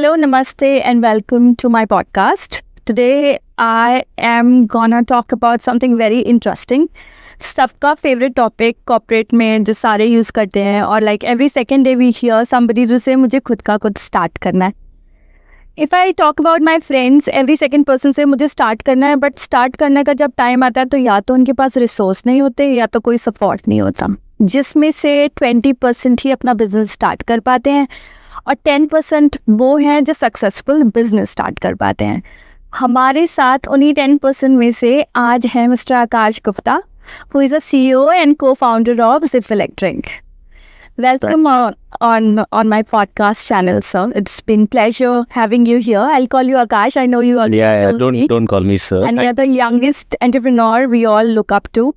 Hello, namaste, and welcome to my podcast. Today, I am gonna talk about something very interesting. सबका favourite topic corporate में जो सारे use करते हैं और like every second day we hear somebody जो से मुझे खुद का कुछ स्टार्ट करना है. If I talk about my friends, every second person से मुझे स्टार्ट करना है, बट स्टार्ट करने का जब टाइम आता है तो या तो उनके पास रिसोर्स नहीं होते या तो कोई सपोर्ट नहीं होता, जिसमें से 20% ही अपना बिजनेस स्टार्ट कर पाते हैं और 10% वो हैं जो सक्सेसफुल बिजनेस स्टार्ट कर पाते हैं. हमारे साथ उन्हीं 10% में से आज है mister Akash Gupta, who is a CEO and co-founder of Ziff Electric. Welcome on my podcast channel, sir. It's been pleasure having you here. I'll call you Akash. I know you already. Yeah. Don't call me sir. And you're the youngest entrepreneur we all look up to.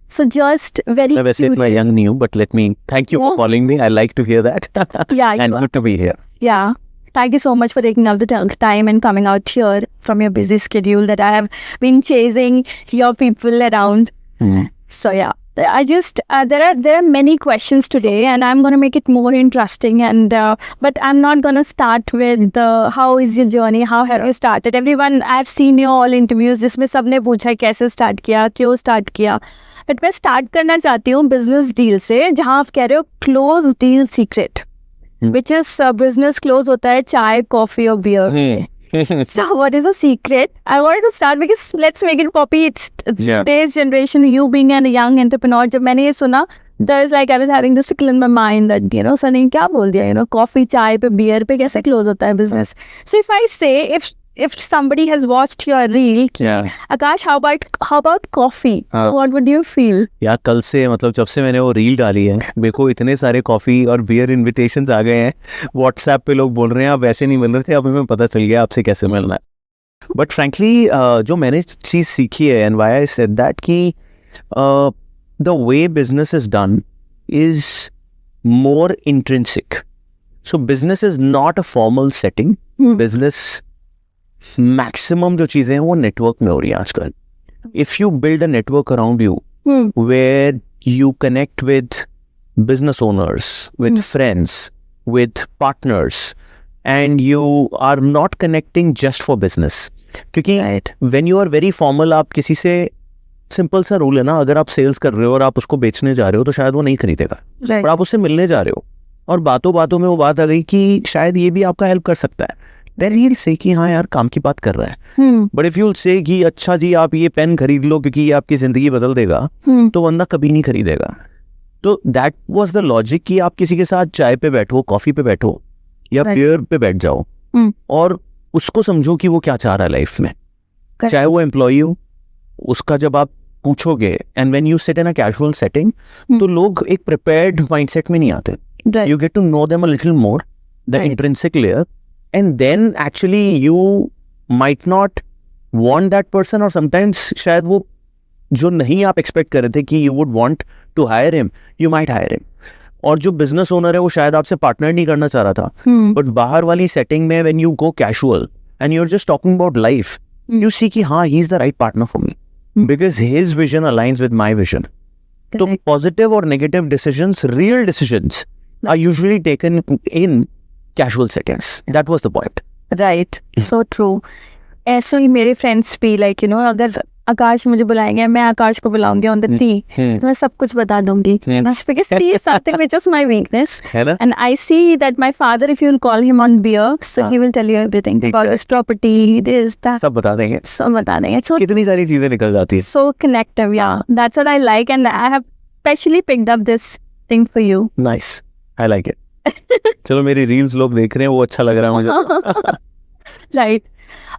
So just very. मैं वैसे इतना young नहीं हूँ, but let me thank you for calling me. I like to hear that. Yeah. And good to be here. Yeah. Thank you so much for taking out the time and coming out here from your busy schedule that I have been chasing your people around. So yeah, I just there are many questions today, and I'm gonna make it more interesting. And but I'm not gonna start with how is your journey, how have you started. Everyone, I've seen your all interviews जिसमें सबने पूछा कैसे start किया, क्यों start किया. But मैं start करना चाहती हूँ बिजनेस डील से, जहाँ आप कह रहे हो close deal secret, which is business close होता है चाय, कॉफी और beer. So what is the secret? I wanted to start because let's make it poppy. It's today's generation. You being a young entrepreneur, जब मैंने ये सुना, there's like I was having this tickle in my mind that sir ने क्या बोल दिया, coffee चाय पे बियर पे कैसे क्लोज होता है business. So if I say if somebody has watched your reel, Akash, how about coffee? What would you feel? यार कल से मतलब जब से मैंने वो रील डाली है, मेरे को इतने सारे कॉफी और बियर इनविटेशंस आ गए हैं. व्हाट्सएप पे लोग बोल रहे हैं आप वैसे नहीं मिल रहे थे, अब हमें पता चल गया आपसे कैसे मिलना है. बट फ्रैंकली जो मैंने चीज़ सीखी है and why I said that कि the way business is done is more intrinsic. So business is not a formal setting. Business maximum जो चीजें हैं वो नेटवर्क में हो रही है आजकल. If you build a network around you where you connect with business owners, with friends, with partners, and you are not connecting just for business. क्योंकि when you are very formal, आप किसी से, simple सा rule है ना, अगर आप sales कर रहे हो और आप उसको बेचने जा रहे हो तो शायद वो नहीं खरीदेगा, पर आप उससे मिलने जा रहे हो और बातों बातों में वो बात आ गई कि शायद ये भी आपका हेल्प कर सकता है, then he'll say कि हाँ यार काम की बात कर रहा है. But if you'll say कि अच्छा जी आप ये पेन खरीद लो क्योंकि ये आपकी जिंदगी बदल देगा, तो बंदा कभी नहीं खरीदेगा. तो that was the logic कि आप किसी के साथ चाय पे बैठो, कॉफी पे बैठो या बियर पे बैठ जाओ और उसको समझो कि वो क्या चाह रहा है लाइफ में. चाहे वो एम्प्लॉई हो, उसका जब आप पूछोगे and when you sit in a casual setting, तो लोग एक प्रिपेयर्ड माइंडसेट में नहीं आते. You get to know them a little more, the intrinsic layer. And then actually you might not want that person, or sometimes शायद वो जो नहीं आप expect कर रहे थे कि you would want to hire him, you might hire him. और जो business owner है वो शायद आपसे partner नहीं करना चाह रहा था, but बाहर वाली setting में when you go casual and you're just talking about life, you see कि हाँ he is the right partner for me because his vision aligns with my vision. तो positive और negative decisions, real decisions are usually taken in casual settings. That was the point. Right. So true. ऐसे ही मेरे friends भी like अगर आकाश मुझे बुलाएंगे, मैं आकाश को बुलाऊंगी ऑन द टी, तो मैं सब कुछ बता दूंगी. Because tea is something which is my weakness. And I see that my father, if you'll call him on beer, so he will tell you everything about his property, this, that. सब बता देंगे. सब बता देंगे. So कितनी सारी चीजें निकल जाती है. So connective, yeah. That's what I like, and I have specially picked up this thing for you. Nice. I like it. चलो मेरी रील्स लोग देख रहे हैं, वो अच्छा लग रहा है मुझे. राइट.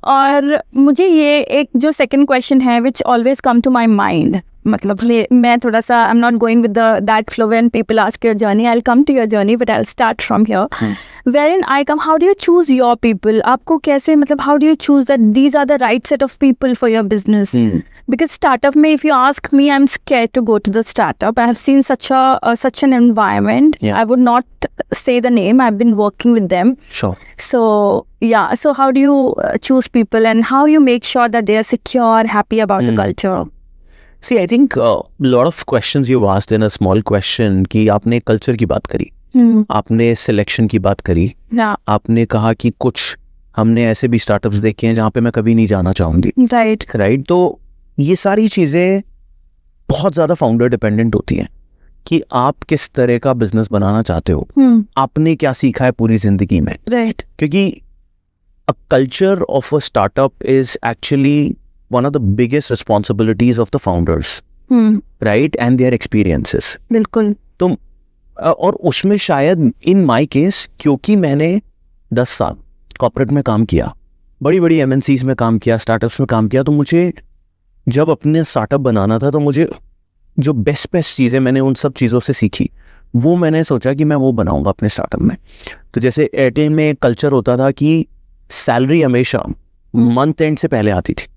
और मुझे ये एक जो सेकंड क्वेश्चन है which always come to my mind, मतलब मैं थोड़ा सा I am not going with that flow when people ask your journey. I will come to your journey but I will start from here. Wherein I come, how do you choose your people? आपको कैसे, मतलब how do you choose that these are the right set of people for your business? Because startup में, if you ask me, I'm scared to go to the startup. I have seen such an environment. Yeah. I would not say the name. I've been working with them. Sure. So yeah. So how do you choose people, and how you make sure that they are secure, happy about the culture? See, I think a lot of questions you've asked in a small question कि आपने culture की बात करी. आपने selection की बात करी, Yeah. आपने कहा कि कुछ हमने ऐसे भी स्टार्टअप्स देखे हैं जहाँ पे मैं कभी नहीं जाना चाहूँगी, Right. राइट? तो ये सारी चीज़ें बहुत ज़्यादा फाउंडर डिपेंडेंट होती हैं कि आप किस तरह का बिजनेस बनाना चाहते हो, आपने क्या सीखा है पूरी ज़िंदगी में, Right. क्योंकि a culture of a startup is actually one of the biggest responsibilities of the founders, right? And their experiences. बिल्कुल. तो और उसमें शायद इन माय केस, क्योंकि मैंने 10 साल कॉर्पोरेट में काम किया, बड़ी बड़ी MNCs में काम किया, स्टार्टअप्स में काम किया, तो मुझे जब अपने स्टार्टअप बनाना था तो मुझे जो बेस्ट चीज़ें मैंने उन सब चीज़ों से सीखी, वो मैंने सोचा कि मैं वो बनाऊंगा अपने स्टार्टअप में. तो जैसे एयरटेल में एक कल्चर होता था कि सैलरी हमेशा मंथ एंड से पहले आती थी,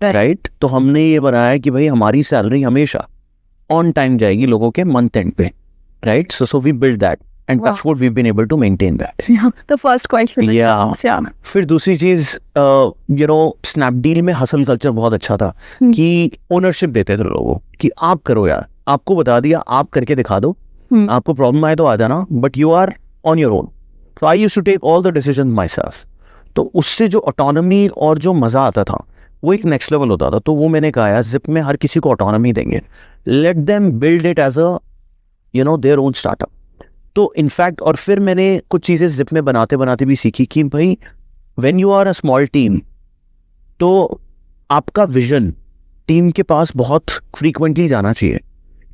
राइट? तो हमने ये बनाया कि भाई हमारी सैलरी हमेशा ऑन टाइम जाएगी लोगों के मंथ एंड पे, right? So we build that end Wow. Touch wood we been able to maintain that. Yeah. The first question. Yeah. फिर दूसरी चीज, स्नैपडील में हसल कल्चर बहुत अच्छा था कि ओनरशिप देते थे लोगों कि आप करो यार, आपको बता दिया, आप करके दिखा दो, आपको प्रॉब्लम आए तो आ जाना, but you are on your own. So I used to take all the decisions myself. तो उससे जो ऑटोनॉमी और जो मजा आता था वो एक नेक्स्ट लेवल होता था. तो वो मैंने कहा यार, जिप में हर किसी को ऑटोनॉमी देंगे, let them build it as a their own startup. तो इनफैक्ट और फिर मैंने कुछ चीज़ें जिप में बनाते बनाते भी सीखी कि भाई when you are a small team, तो आपका विजन टीम के पास बहुत फ्रीक्वेंटली जाना चाहिए,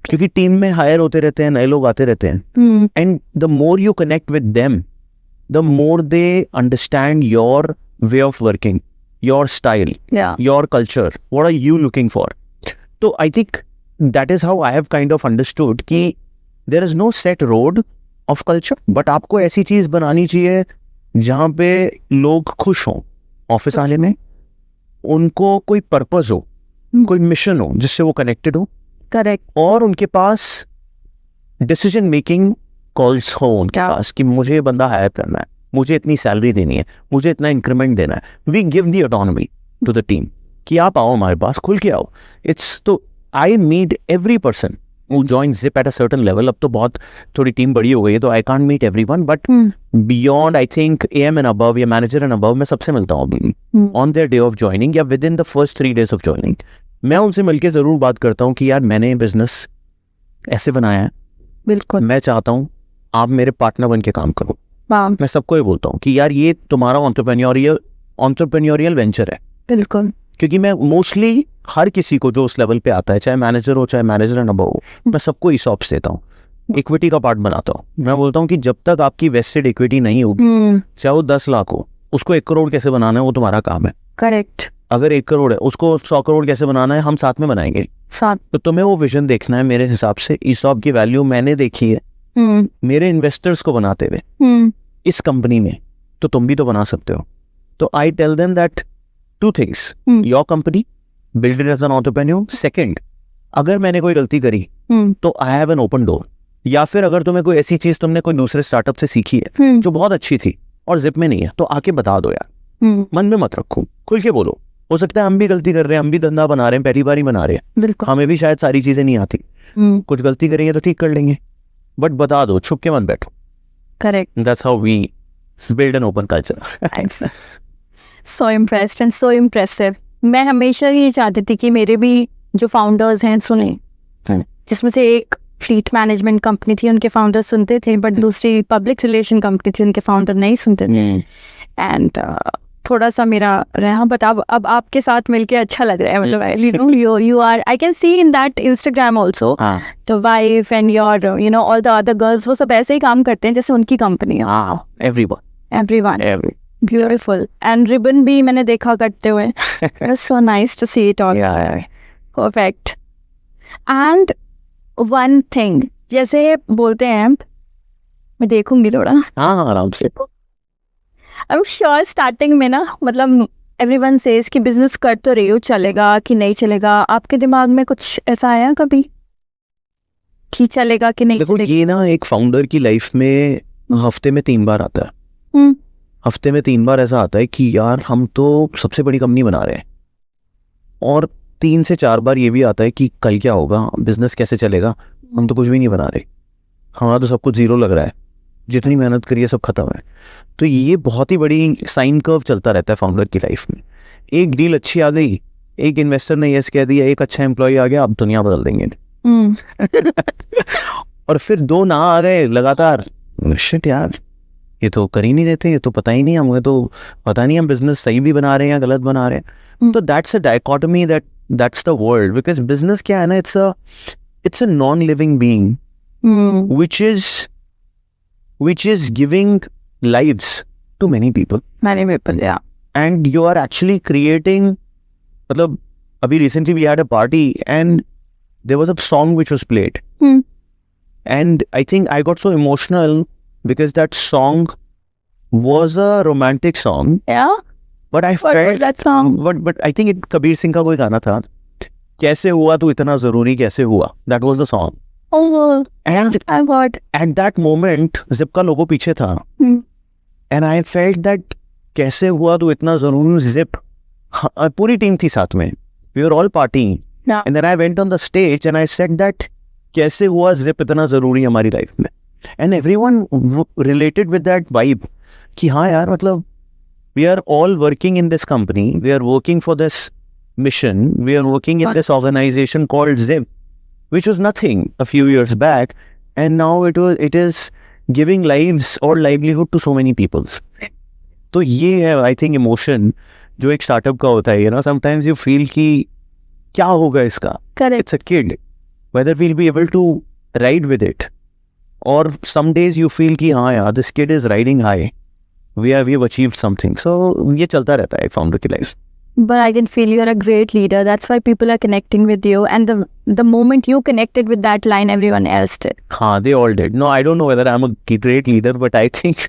क्योंकि टीम में हायर होते रहते हैं, नए लोग आते रहते हैं, and the more you connect with them, the more they understand your way of working, your style, Yeah. Your culture, what are you looking for. तो I think that is how I have kind of understood कि there is no set road of culture, but आपको ऐसी चीज बनानी चाहिए जहाँ पे लोग खुश हों ऑफिस आने में, उनको कोई पर्पस हो, कोई मिशन हो जिससे वो कनेक्टेड हो, Correct. और उनके पास डिसीजन मेकिंग कॉल्स हो उनके क्या? पास कि मुझे ये बंदा हायर करना है, मुझे इतनी सैलरी देनी है, मुझे इतना इंक्रीमेंट देना है. We give the autonomy to the team कि आप आओ हमारे पास, खुल के आओ. इट्स तो I meet every person who joined Zip at a certain level. अब तो बहुत थोड़ी टीम बड़ी हो गई है, तो I can't meet everyone, but beyond I think AM and above या मैनेजर एंड अबव मैं सबसे मिलता हूँ अभी on their day of joining या within the first 3 days of joining. मैं उनसे मिलके जरूर बात करता हूँ कि यार मैंने बिजनेस ऐसे बनाया है, बिल्कुल. मैं चाहता हूँ आप मेरे पार्टनर बन के काम करो. Wow. मैं सबको ये बोलता हूँ कि यार ये तुम्हारा ऑन्टरप्रेन्योरियल वेंचर है, बिल्कुल. क्योंकि मैं मोस्टली हर किसी को जो उस लेवल पे आता है, चाहे मैनेजर हो चाहे मैनेजर एंड अबव हो, मैं सबको ESOPs देता हूँ, इक्विटी का पार्ट बनाता हूँ. मैं बोलता हूँ कि जब तक आपकी वेस्टेड इक्विटी नहीं होगी, चाहे वो 10 लाख हो, उसको 1 करोड़ कैसे बनाना है वो तुम्हारा काम है. करेक्ट. अगर 1 करोड़ है, उसको 100 करोड़ कैसे बनाना है हम साथ में बनाएंगे. साथ. तो तुम्हें वो विजन देखना है. मेरे हिसाब से ESOP की वैल्यू मैंने देखी है मेरे इन्वेस्टर्स को बनाते हुए इस कंपनी में, तो तुम भी तो बना सकते हो. तो I tell them that 2 things, your company, build it as an entrepreneur. Second, अगर मैंने कोई गलती करी तो I have an open door. या फिर अगर तुम्हें कोई ऐसी चीज तुमने कोई दूसरे स्टार्टअप से सीखी है जो बहुत अच्छी थी और जिप में नहीं है, तो आके बता दो यार. मन में मत रखो, खुल के बोलो. हो सकता है हम भी गलती कर रहे हैं, हम भी धंधा बना रहे हैं, पहली बार ही बना रहे हैं, बिल्कुल. हमें भी शायद सारी चीजें नहीं आती, कुछ गलती करेंगे तो ठीक कर लेंगे, बट बता दो, छुप के मत बैठो. Correct. That's how we build an open culture. So impressed and so impressive. मैं हमेशा ये चाहती थी कि मेरे भी जो फाउंडर्स हैं सुने, जिसमें से एक फ्लीट मैनेजमेंट कंपनी थी, उनके फाउंडर सुनते थे, बट दूसरी पब्लिक रिलेशन कंपनी थी, उनके फाउंडर नहीं सुनते थे. एंड थोड़ा सा मेरा रहा, बट अब आपके साथ मिलके अच्छा लग रहा है. मतलब you are, I can see in that Instagram also, the wife and your all the other girls, वो सब ऐसे ही काम करते हैं जैसे उनकी कंपनी है. Everyone. Beautiful. And ribbon भी मैंने देखा करते हुए. It's so nice to see it all. Yeah. Perfect. And one thing, जैसे बोलते हैं, मैं देखूंगी थोड़ा. हाँ, आराम से. I'm sure starting में ना, मतलब everyone says कि business कर तो रही हो, चलेगा कि नहीं चलेगा. आपके दिमाग में कुछ ऐसा आया कभी कि चलेगा कि नहीं देखो, चलेगा? ये ना एक फाउंडर की लाइफ में हफ्ते में 3 बार आता है. हफ्ते में 3 बार ऐसा आता है कि यार हम तो सबसे बड़ी कंपनी बना रहे हैं, और 3 से 4 बार ये भी आता है कि कल क्या होगा, बिजनेस कैसे चलेगा, हम तो कुछ भी नहीं बना रहे, हमारा तो सब कुछ जीरो लग रहा है, जितनी मेहनत करी है सब खत्म है। तो ये बहुत ही बड़ी साइन कर्व चलता रहता है फाउंडर की लाइफ में। एक डील अच्छी आ गई, एक इन्वेस्टर ने यस कह दिया, एक अच्छा एम्प्लॉय आ गया, अब दुनिया बदल देंगे। और फिर 2 ना आ गए लगातार, शिट यार ये तो कर ही नहीं रहते, ये तो पता ही नहीं, हमें तो पता नहीं हम बिजनेस सही भी बना रहे हैं या गलत बना रहे हैं। तो that's a dichotomy, that's the world, because business क्या है ना, it's a non living being which is giving lives to many people. Many people, yeah. And you are actually creating, मतलब अभी recently we had a party and there was a song which was played. And I think I got so emotional because that song was a romantic song. Yeah? But I What was felt that song? but I think it Kabir Singh का कोई गाना था, कैसे हुआ तू इतना जरूरी कैसे हुआ, that was the song. Oh, And I got. at that moment Zip का लोगो पीछे था, and I felt that कैसे हुआ तो इतना जरूरी, Zip पूरी टीम थी साथ में, we were all partying. Yeah. And then I went on the stage and I said that कैसे हुआ Zip इतना जरूरी हमारी लाइफ में, and everyone related with that vibe कि हाँ यार मतलब we are all working in this company, we are working for this mission, we are working in this organization called Zip, which was nothing a few years back, and now it is giving lives or livelihood to so many people. तो ये है I think emotion जो एक startup का होता है, you know, sometimes you feel कि क्या होगा इसका, Correct. it's a kid, whether we'll be able to ride with it, or some days you feel कि हाँ यार this kid is riding high, we have achieved something. So ये चलता रहता है founder की life. But I can feel you're a great leader. That's why people are connecting with you. And the moment you connected with that line, everyone else did. हाँ, they all did. No, I don't know whether I'm a great leader, but I think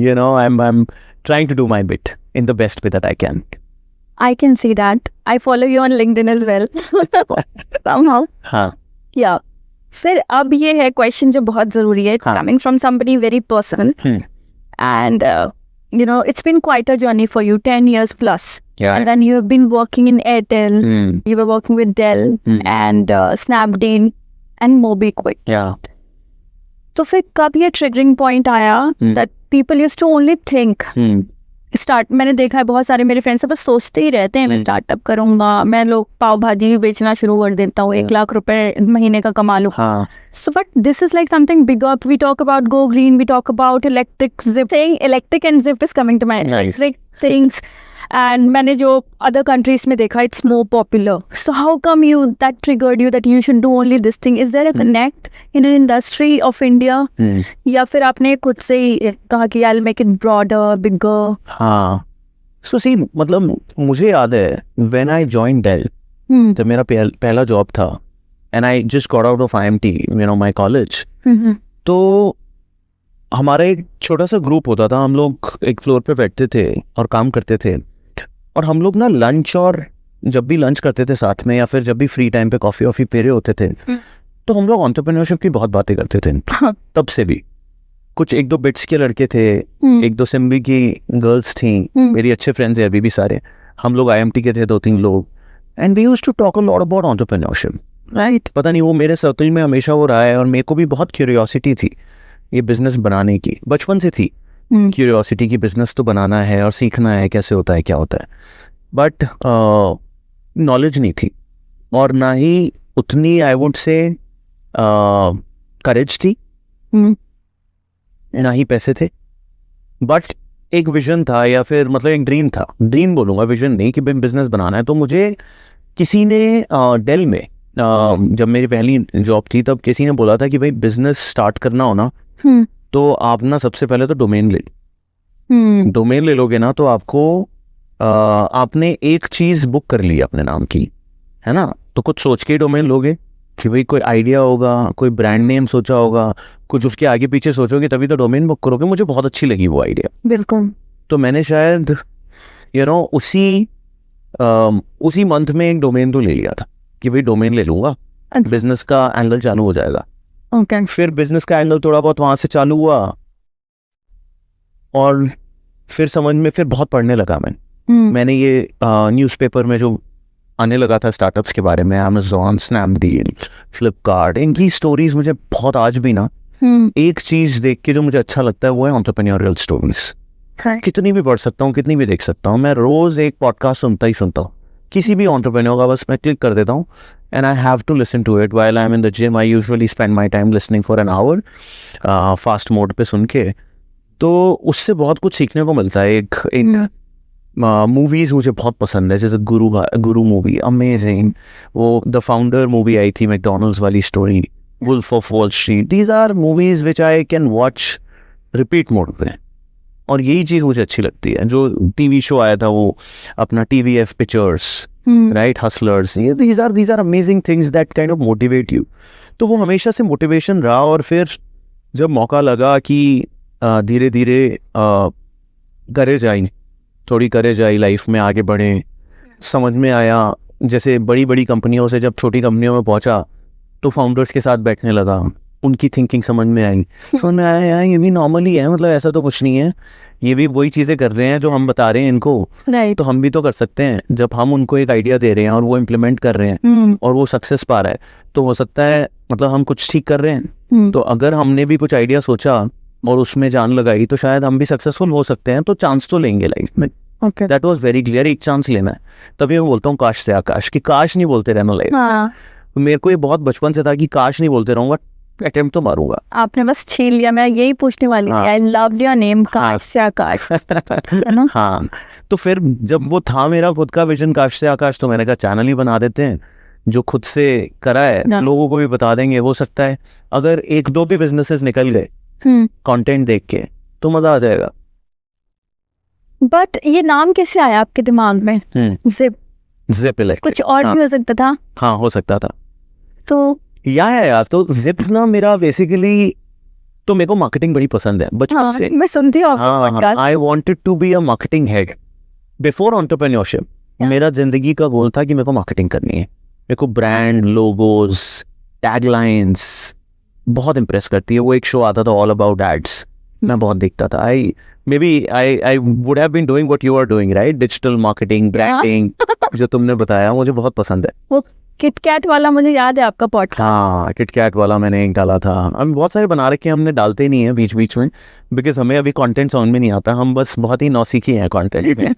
you know, I'm trying to do my bit in the best way that I can. I can see that. I follow you on LinkedIn as well. Somehow. हाँ. Yeah. फिर अब ये है question जो बहुत ज़रूरी है, हाँ. coming from somebody very personal. And you know, it's been quite a journey for you, 10 years plus. Yeah. And then you have been working in Airtel, you were working with Dell and Snapdeal and MobiKwik. Yeah. तो फिर कब ये triggering point आया that people used to only think start, मैंने देखा है बहुत सारे मेरे फ्रेंड्स बस सोचते ही रहते हैं मैं स्टार्टअप करूंगा, मैं लोग पाव भाजी बेचना शुरू कर देता हूँ, 1 लाख रुपए महीने का कमा लूँ. So but this is like something bigger. We talk about Go Green, we talk about electric Zip. Saying electric and Zip is coming to mind. Nice. Like things. And मैंने जो other countries में देखा, it's more popular. So how come that triggered you that you should do only this thing? Is there a connect in an industry of India? या फिर आपने खुद से ही कहा कि I'll make it broader, bigger? हाँ. So see, मतलब मुझे याद है when I joined Dell, जब मेरा पहला जॉब था, and I just got out of IMT, you know, my college. तो हमारा एक छोटा सा ग्रुप होता था, हम लोग एक फ्लोर पे बैठते थे और काम करते थे, और हम लोग ना लंच, और जब भी लंच करते थे साथ में या फिर जब भी फ्री टाइम पे कॉफ़ी वॉफ़ी पी रहे होते थे, तो हम लोग एंटरप्रेन्योरशिप की बहुत बातें करते थे. तब से भी कुछ 1-2 बिट्स के लड़के थे, 1-2 सिम्बी की गर्ल्स थी, मेरी अच्छे फ्रेंड्स हैं अभी भी सारे, हम लोग IMT के थे 2-3 लोग, and we used to talk a lot about entrepreneurship. Right. पता नहीं वो मेरे सर्कल में हमेशा वो रहा है, और मेरे को भी बहुत क्यूरियोसिटी थी ये बिजनेस बनाने की, बचपन से थी क्यूरियोसिटी की, बिजनेस तो बनाना है और सीखना है कैसे होता है क्या होता है, बट नॉलेज नहीं थी, और ना ही उतनी आई वुड से करेज थी, ना ही पैसे थे, बट एक विजन था, या फिर मतलब एक ड्रीम था, ड्रीम बोलूँगा, विजन नहीं, कि बिजनेस बनाना है. तो मुझे किसी ने डेल में जब मेरी पहली जॉब थी तब किसी ने बोला था कि भाई बिजनेस स्टार्ट करना हो ना तो आप ना सबसे पहले तो डोमेन ले लो. डोमेन ले लोगे ना तो आपको आपने एक चीज बुक कर ली अपने नाम की, है ना, तो कुछ सोच के ही डोमेन लोगे कि भाई कोई आइडिया होगा, कोई ब्रांड नेम सोचा होगा, कुछ उसके आगे पीछे सोचोगे तभी तो डोमेन बुक करोगे. मुझे बहुत अच्छी लगी वो आइडिया. बिल्कुल. तो मैंने शायद उसी मंथ में एक डोमेन तो ले लिया था कि भाई डोमेन ले लूंगा, बिजनेस का एंगल चालू हो जाएगा. ओके. फिर बिजनेस का एंगल थोड़ा बहुत वहां से चालू हुआ, और फिर समझ में फिर बहुत पढ़ने लगा मैंने ये न्यूज़पेपर में जो आने लगा था स्टार्टअप्स के बारे में, अमेज़न, स्नैपडील, फ्लिपकार्ट, इनकी स्टोरीज मुझे बहुत आज भी ना एक चीज देख के जो मुझे अच्छा लगता है वो है एंटरप्रेन्योरियल स्टोरीज। कितनी भी पढ़ सकता हूँ, कितनी भी देख सकता हूँ, मैं रोज एक पॉडकास्ट सुनता हूँ किसी भी एंटरप्रेन्योर का, बस मैं क्लिक कर देता हूँ and I have to listen to it while I am in the gym. I usually spend my time listening for an hour fast mode पे सुन के, तो उससे बहुत कुछ सीखने को मिलता है। एक मूवीज मुझे बहुत पसंद है, जैसे गुरु मूवी अमेजिंग, वो द फाउंडर मूवी आई थी मैकडॉनल्ड्स वाली story, wolf of wall street, these are movies which I can watch repeat mode पे। और यही चीज़ मुझे अच्छी लगती है। जो टीवी शो आया था वो अपना TVF पिक्चर्स, राइट, हसलर्स, ये these are amazing things that kind of motivate you. तो वो हमेशा से मोटिवेशन रहा, और फिर जब मौका लगा कि धीरे धीरे थोड़ी करेज आई लाइफ में, आगे बढ़े, समझ में आया, जैसे बड़ी बड़ी कंपनियों से जब छोटी कंपनियों में पहुंचा तो फाउंडर्स के साथ बैठने लगा, उनकी थिंकिंग समझ में आया यार ये भी नॉर्मल ही है, मतलब ऐसा तो कुछ नहीं है, ये भी वही चीज़ें कर रहे हैं जो हम बता रहे हैं इनको, तो हम भी तो कर सकते हैं। जब हम उनको एक आइडिया दे रहे हैं और वो इम्प्लीमेंट कर रहे हैं और वो सक्सेस पा रहा है, तो हो सकता है मतलब हम कुछ ठीक कर रहे हैं। तो अगर हमने भी कुछ आइडिया सोचा और उसमें जान लगाई तो शायद हम भी सक्सेसफुल हो सकते हैं, तो चांस तो लेंगे लाइफ में। दैट वाज वेरी क्लियर, एक चांस लेना है। तभी मैं बोलता हूँ काश से आकाश, कि काश नहीं बोलते रहना लाइफ। मेरे को ये बहुत बचपन से था कि काश नहीं बोलते रहूंगा, अटेम्प्ट तो मारूंगा। आपने बस छीन लिया, मैं यही पूछने वाली थी। आई लव योर नेम, काश से आकाश, है ना? हाँ, तो फिर जब वो था मेरा खुद का विजन काश से आकाश, तो मैंने कहा चैनल ही बना देते हैं, जो खुद से करा है लोगों को भी बता देंगे। हो सकता है अगर 1-2 भी बिजनेसेस निकल गए कंटेंट देख के तो मजा आ जाएगा। बट ये नाम कैसे आया आपके दिमाग में? जिप इलेक्ट्रिक, कुछ और भी हो सकता था? हाँ, हो सकता था। तो यार तो जिप ना मेरा बेसिकली, तो मेरे को मार्केटिंग बड़ी पसंद है बचपन से। मैं सुनती हूँ podcast. I wanted to be a marketing head before entrepreneurship. मेरा जिंदगी का गोल था कि मेरे को मार्केटिंग करनी है। मेरे को ब्रांड लोगोज, टैगलाइंस बहुत इम्प्रेस करती है। वो एक शो आता था ऑल अबाउट एड्स, मैं बहुत देखता था। I would have been doing what you are doing, right, digital marketing, branding, जो तुमने बताया मुझे बहुत पसंद है। वो किटकैट वाला मुझे याद है आपका पॉडकास्ट। हाँ, किटकैट वाला मैंने एक डाला था। हम बहुत सारे बना रखे हैं, हमने डालते नहीं है बीच बीच में, बिकॉज हमें अभी कंटेंट समझ में नहीं आता। हम बस बहुत ही नौसीखी हैं कंटेंट में।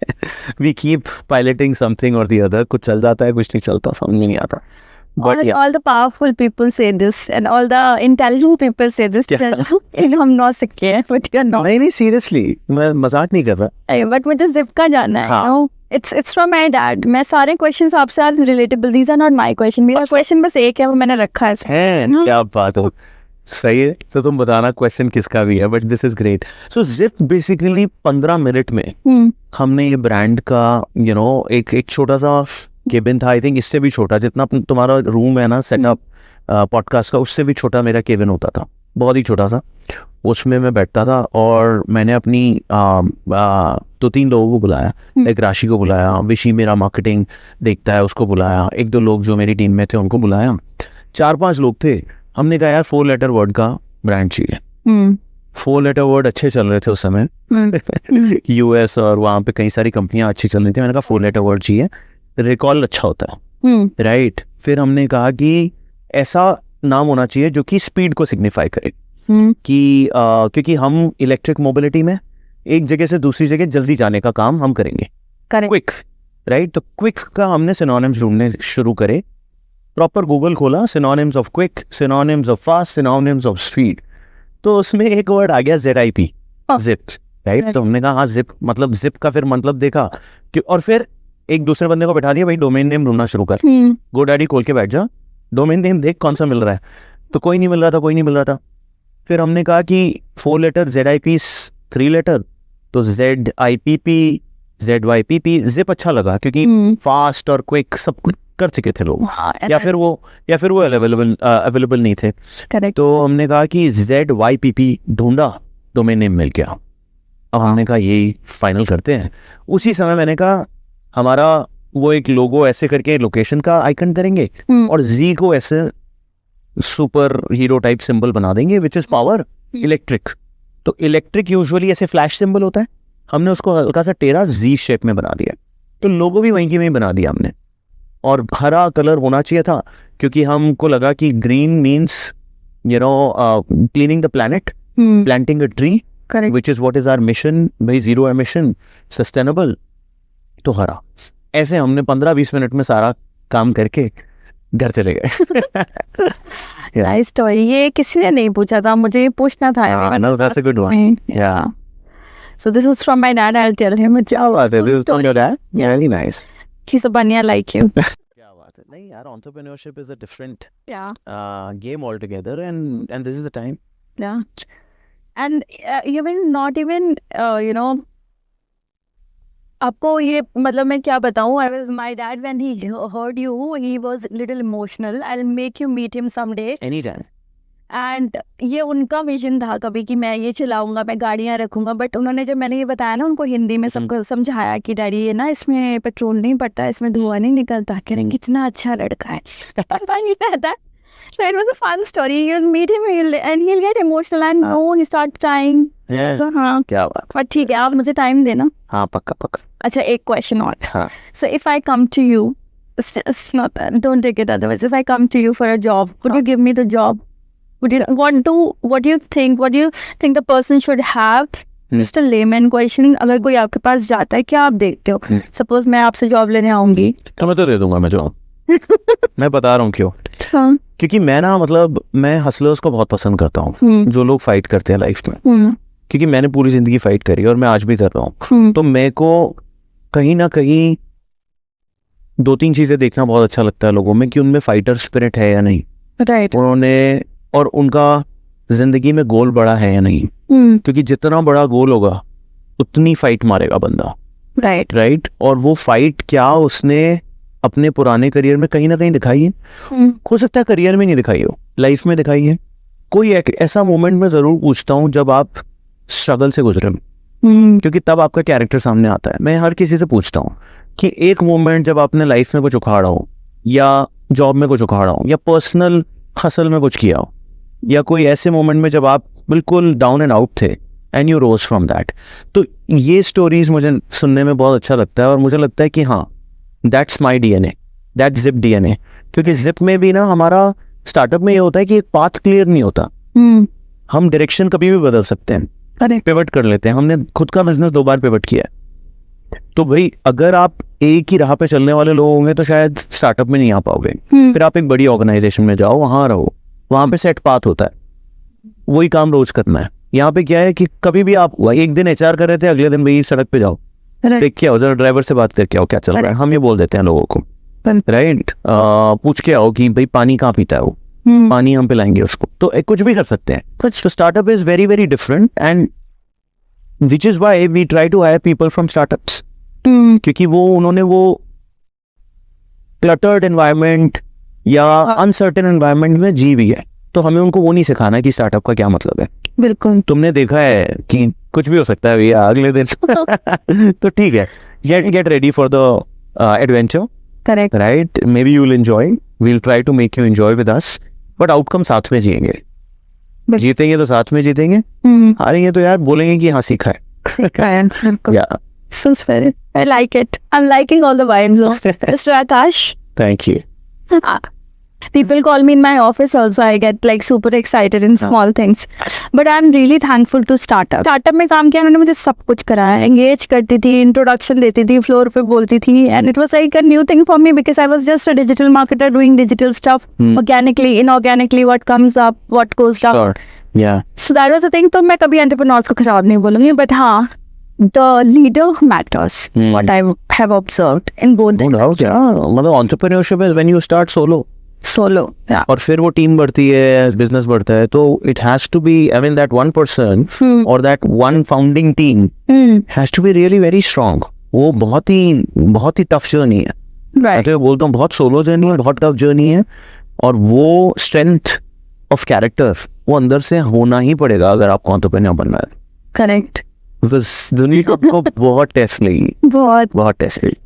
वी कीप पायलटिंग समथिंग और दी अदर, कुछ चल जाता है, कुछ नहीं चलता, समझ में नहीं आता। But all the powerful people say this and all the intelligent people say this. हम नौसिखिए हैं, but you're not. नहीं, सीरियसली मैं मजाक नहीं कर रहा। But मुझे जिप का जानना है। You know, it's from my dad. मैं सारे questions आपसे आज relatable. These are not my question. मेरा question बस एक है, वो मैंने रखा है। क्या बात हो, सही है। तो तुम बताना क्वेश्चन किसका भी है, but this is great. So zip basically 15 minute में हमने ये ब्रांड का एक छोटा सा केबिन था, आई थिंक इससे भी छोटा, जितना तुम्हारा रूम है ना सेटअप पॉडकास्ट का, उससे भी छोटा मेरा केबिन होता था, बहुत ही छोटा सा। उसमें मैं बैठता था और मैंने अपनी 2-3 लोगों को बुलाया। एक राशि को बुलाया, विशी मेरा मार्केटिंग देखता है उसको बुलाया, 1-2 लोग जो मेरी टीम में थे उनको बुलाया, 4-5 लोग थे। हमने कहा यार 4 लेटर वर्ड का ब्रांड चाहिए। 4 लेटर वर्ड अच्छे चल रहे थे उस समय US और वहाँ पे कई सारी कंपनियां अच्छी चल रही थी। मैंने कहा 4 लेटर वर्ड चाहिए, रिकॉल अच्छा होता है, राइट। फिर हमने कहा कि ऐसा नाम होना चाहिए जो कि स्पीड को सिग्निफाई करे, कि क्योंकि हम इलेक्ट्रिक मोबिलिटी में एक जगह से दूसरी जगह जल्दी जाने का काम हम करेंगे, क्विक, राइट। तो क्विक का हमने सिनोनिम्स ढूंढने शुरू करे, प्रॉपर गूगल खोला, synonyms of quick, synonyms of fast, synonyms of speed. तो उसमें एक वर्ड आ गया ZIP, जिप, राइट। तो हमने कहा हाँ जिप, मतलब जिप का फिर मतलब देखा कि, और फिर एक दूसरे बंदे को बैठा दिया, भाई डोमेन नेम ढूंढना शुरू कर, GoDaddy खोल के बैठ जा, डोमेन नेम देख कौन सा मिल रहा है। तो कोई नहीं मिल रहा था। फिर हमने कहा कि 4 लेटर ZIP 3 लेटर, तो ZIPP, ZYPP, जिप अच्छा लगा क्योंकि फास्ट और क्विक सब कर चुके थे लोग, या फिर वो अवेलेबल नहीं थे। Correct. तो हमने कहा कि ZYPP ढूंढा, डोमेन नेम मिल गया। अब हमने कहा यही फाइनल करते हैं। उसी समय मैंने कहा हमारा वो एक लोगो ऐसे करके लोकेशन का आइकन करेंगे और Z को ऐसे सुपर हीरो टाइप सिंबल बना देंगे, विच इज पावर, इलेक्ट्रिक। तो इलेक्ट्रिक यूजुअली ऐसे फ्लैश सिंबल होता है, हमने उसको हल्का सा टेढ़ा Z शेप में बना दिया। तो लोगो भी वहीं की वहीं बना दिया हमने। और हरा कलर होना चाहिए था क्योंकि हमको लगा कि green means cleaning the planet, planting a tree, Correct. which is what is our mission, भाई zero emission, sustainable, तो हरा. ऐसे हमने 15-20 मिनट में सारा काम करके घर चले गए. Nice story. ये किसी ने नहीं पूछा था, मुझे ये पूछना था. No, that's a good one. Yeah. So this is from my dad. I'll tell him. It's क्या बात है, this is from your dad? Yeah. Very nice. He's a banya like you. क्या बात है. नहीं यार, entrepreneurship is a different Yeah. game altogether, and this is the time. Yeah. And even not even आपको ये मतलब मैं क्या बताऊँ, I was my dad when he heard you, he was little emotional. I'll make you meet him someday. Anytime. And ये उनका vision था कभी कि मैं ये चलाऊंगा, मैं गाड़ियाँ रखूंगा. बट उन्होंने जब मैंने ये बताया ना उनको हिंदी में सबको समझाया कि डैडी ये ना इसमें पेट्रोल नहीं पड़ता, इसमें धुआं नहीं निकलता, करेंगे कितना अच्छा लड़का है. So it was a fun story. You'll meet him and he'll get emotional and he start crying. Yeah. So हाँ, क्या बात. पर ठीक है, आप मुझे टाइम देना. हाँ, पक्का. अच्छा, एक क्वेश्चन और. हाँ. So if I come to you, it's not that, don't take it otherwise. If I come to you for a job, would you give me the job? What do you think the person should have? Mr. Layman question. अगर कोई आपके पास जाता है, क्या आप देखते हो? Suppose मैं आपसे जॉब लेने आऊंगी. तो मैं तो दे दूंगा मैं जॉब. मैं बता रहा हूँ क्यों. हाँ. क्योंकि मैं ना मतलब मैं हसलर्स को बहुत पसंद करता हूँ, जो लोग फाइट करते हैं लाइफ में. क्योंकि मैंने पूरी जिंदगी फाइट करी और मैं आज भी कर रहा हूँ. तो मेरे को कहीं ना कहीं 2-3 चीजें देखना बहुत अच्छा लगता है लोगों में, कि उनमें फाइटर स्पिरिट है या नहीं. राइट. उन्होंने और उनका जिंदगी में गोल बड़ा है या नहीं. क्योंकि जितना बड़ा गोल होगा उतनी फाइट मारेगा बंदा. राइट. और वो फाइट क्या उसने अपने पुराने करियर में कहीं ना कहीं दिखाई है. हो सकता है करियर में नहीं दिखाई हो, लाइफ में दिखाई है. कोई ऐसा मोमेंट मैं जरूर पूछता हूँ जब आप स्ट्रगल से गुजरे, क्योंकि तब आपका कैरेक्टर सामने आता है. मैं हर किसी से पूछता हूँ कि एक मोमेंट जब आपने लाइफ में कुछ उखाड़ा हो, या जॉब में कुछ उखाड़ा हो, या पर्सनल हसल में कुछ किया हो, या कोई ऐसे मोमेंट में जब आप बिल्कुल डाउन एंड आउट थे and you rose from that. तो ये स्टोरीज मुझे सुनने में बहुत अच्छा लगता है. और मुझे लगता है कि हाँ, that's my DNA, that's zip DNA. क्योंकि जिप में भी ना हमारा स्टार्टअप में ये होता है कि एक पाथ क्लियर नहीं होता. हम डायरेक्शन कभी भी बदल सकते हैं, पिवट कर लेते हैं. हमने खुद का बिजनेस 2 बार पिवट किया है. तो भाई अगर आप एक ही राह पे चलने वाले लोग होंगे तो शायद स्टार्टअप में नहीं आ पाओगे. फिर आप एक बड़ी ऑर्गेनाइजेशन में जाओ, वहां रहो, वहां पे सेट पाथ होता है, वही काम रोज करना है. यहाँ पे क्या है कि कभी भी आप एक दिन HR कर रहे थे, अगले दिन भाई सड़क पे जाओ, देख के आओ, जरा ड्राइवर से बात करके आओ क्या चल रहा है. हम ये बोल देते हैं लोगों को. राइट. पूछ के आओ कि भाई पानी कहाँ पीता है वो, पानी हम पिलाएंगे उसको. तो कुछ भी कर सकते हैं. तो startup is very very different, and which is why we try to hire people from startups. क्योंकि उन्होंने वो क्लटर्ड एनवायरनमेंट या अनसर्टेन एनवायरनमेंट में जी भी है. तो हमें उनको वो नहीं सिखाना है कि स्टार्टअप का क्या मतलब है. बिल्कुल. तुमने देखा है कि कुछ भी हो सकता है भैया अगले दिन. तो ठीक है, get ready for the adventure. Correct. Right? Maybe you'll enjoy. We'll try to make you enjoy with us. But outcome साथ में जिएंगे. जीतेंगे तो साथ में जीतेंगे, हारेंगे तो यार बोलेंगे कि हाँ सीखा है. Yeah. So spirit. I like it. I'm liking all the vibes of Mr. Akash. Thank you. People call me in my office also. I get like super excited in small things. But I'm really thankful to startup. Startup में काम किया, उन्होंने मुझे सब कुछ कराया. Engage करती थी, introduction देती थी, floor पे बोलती थी, and it was like a new thing for me because I was just a digital marketer doing digital stuff organically, inorganically. What comes up, what goes down. Sure. Yeah. So that was the thing. तो मैं कभी entrepreneurs को खराब नहीं बोलूँगी, but हाँ, the leader matters. What I have observed in both. No doubt. Yeah. मतलब entrepreneurship is when you start solo. Yeah. और फिर वो टीम बढ़ती है, बिजनेस बढ़ता है. तो it has to be, I mean that one person or that one founding team has to be really very strong. वो बहुत ही टफ जर्नी है. Right. तो बोलता हूँ बहुत सोलो जर्नी है, बहुत टफ जर्नी है. और वो स्ट्रेंथ ऑफ कैरेक्टर वो अंदर से होना ही पड़ेगा अगर आपको एंटरप्रेन्योर बनना है. Correct. बिकॉज दुनिया को बहुत टेस्ट लेगी, बहुत टेस्ट लेगी.